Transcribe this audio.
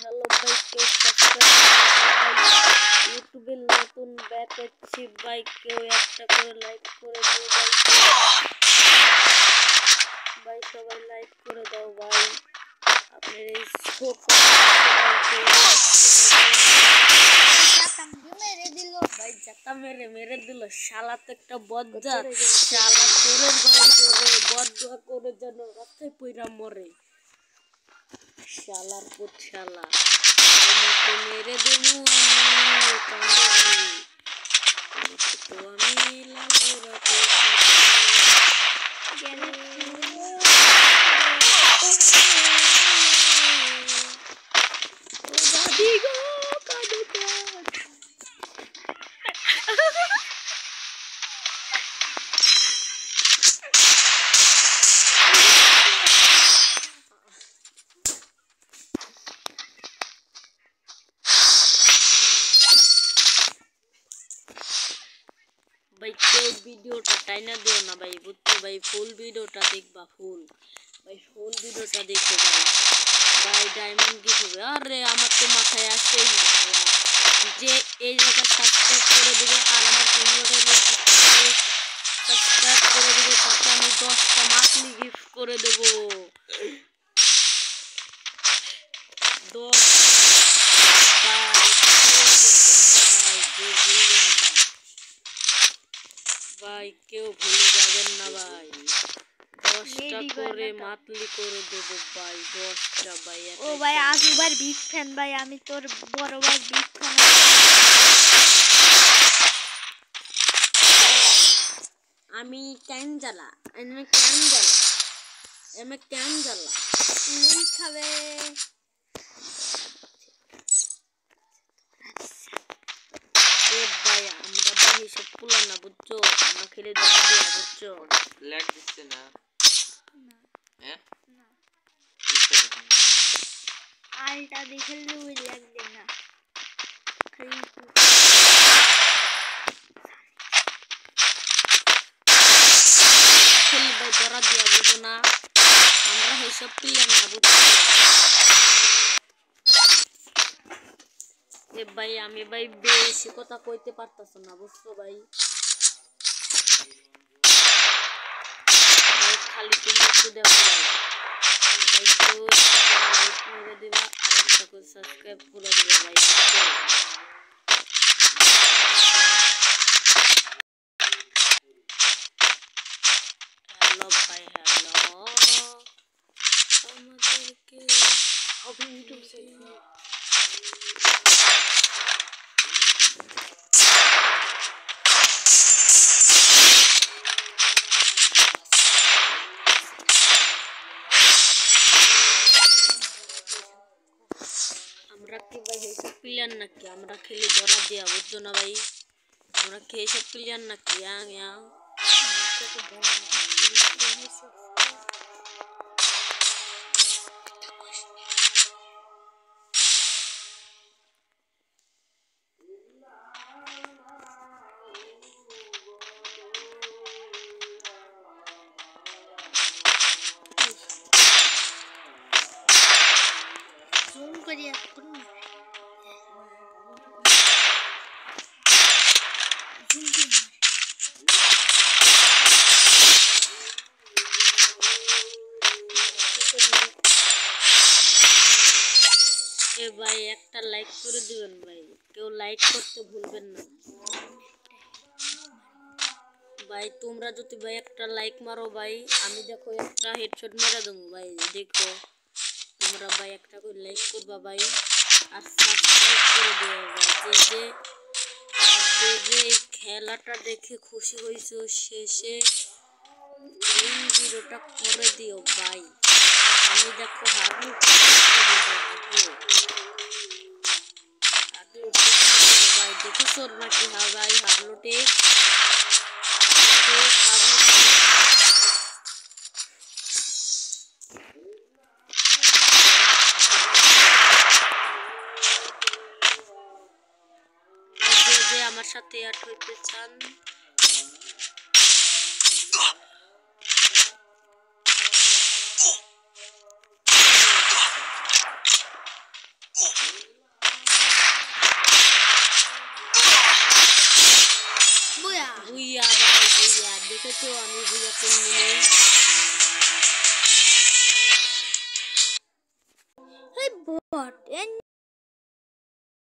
Hello ভাই, কেউ subscribe ভাই, ইউটিউবে নতুন ব্যাক হচ্ছি ভাই, কেউ একটা করে লাইক করে দিও ভাই। ভাই সবাই লাইক করে দাও ভাই। আপনার এই ছোট ভাই জাতা মেরে দিল শালা, তো একটা বজ্জাত শালা, চোরের ঘরে চোরে বদুয়া করে যেন রাস্তায় পইরা মরে শালার পুত শালা। তোমাকে মেরে দেবো আমি কান্দবি, তো আমি লাউরাতে গেলে ও দাদি গো কাঁদো কেন। ভাই কেউ ভিডিওটা টাইনা দিও না ভাই, বুঝছো ভাই, ফুল ভিডিওটা দেখবা, ফুল ভিডিওটা দেখো ভাই। ভাই ডায়মন্ড কি হবে? আরে আমার তো মাথায় আসছেই না যে এই জায়গায় সাবস্ক্রাইব করে দিবে আর আমার সাবস্ক্রাইব করে দিবে, তাকে আমি 10টা মাছলি গিফট করে দেবো। 10 ভাই কেউ ভুলে যাবেন না ভাই, 10টা করে মাতলি করে দেবো ভাই, 10টা ভাই। ও ভাই আজুবার বিগ ফ্যান ভাই, আমি তোর বড় ভাই বিগ ফ্যান। আমি কেন জ্বালা নুন খাবে ভাই, আমরা ভাই এসব পুলা না বুঝছো, আমরা খেলে দেখা দিয়া বুঝছো। ল্যাগ দিচ্ছে না হ্যাঁ না না আলটা দেখে লুই লাগবে না। খেলে ভাই ধরা দিয়া বুঝো না, আমরা এইসব প্লেয়ার না বুঝছো। ভাই আমি ভাই বেশি কথা কইতে পারতাছ না বুঝছো ভাই, খালি তুমি একটু দেখো ভাই, একটু লাইক মেরে দিবা আর একটা করে সাবস্ক্রাইব করে দিবা ভাই, বুঝছো। হ্যালো ভাই, হ্যালো আমাদেরকে আমরা কি ভাই এইসব প্লেয়ার নাকি, আমরা খেলে ধরা দিয়া বুঝছো না ভাই, আমরা কি এইসব প্লেয়ার নাকি? জুম করিয়া করুন ভাই একটা লাইক করে দিবেন ভাই, কেউ লাইক করতে ভুলবেন না ভাই। তোমরা যদি ভাই একটা লাইক মারো ভাই, আমি দেখো একটা হেডশট মেরে দেবো ভাই, দেখো তোমরা ভাই একটা করে লাইক করবা ভাই আর সাবস্ক্রাইব করে দিও ভাই। যে এই খেলাটা দেখে খুশি হয়েছো শেষে ভিডিওটা করে দিও ভাই। আমি দেখো হাগলু ভাই, দেখো তোর নাকি হা ভাই হাগলুটে যে আমার সাথে অ্যাড হইতে চান দেখেছো আমি বুঝাতে নেই এই বট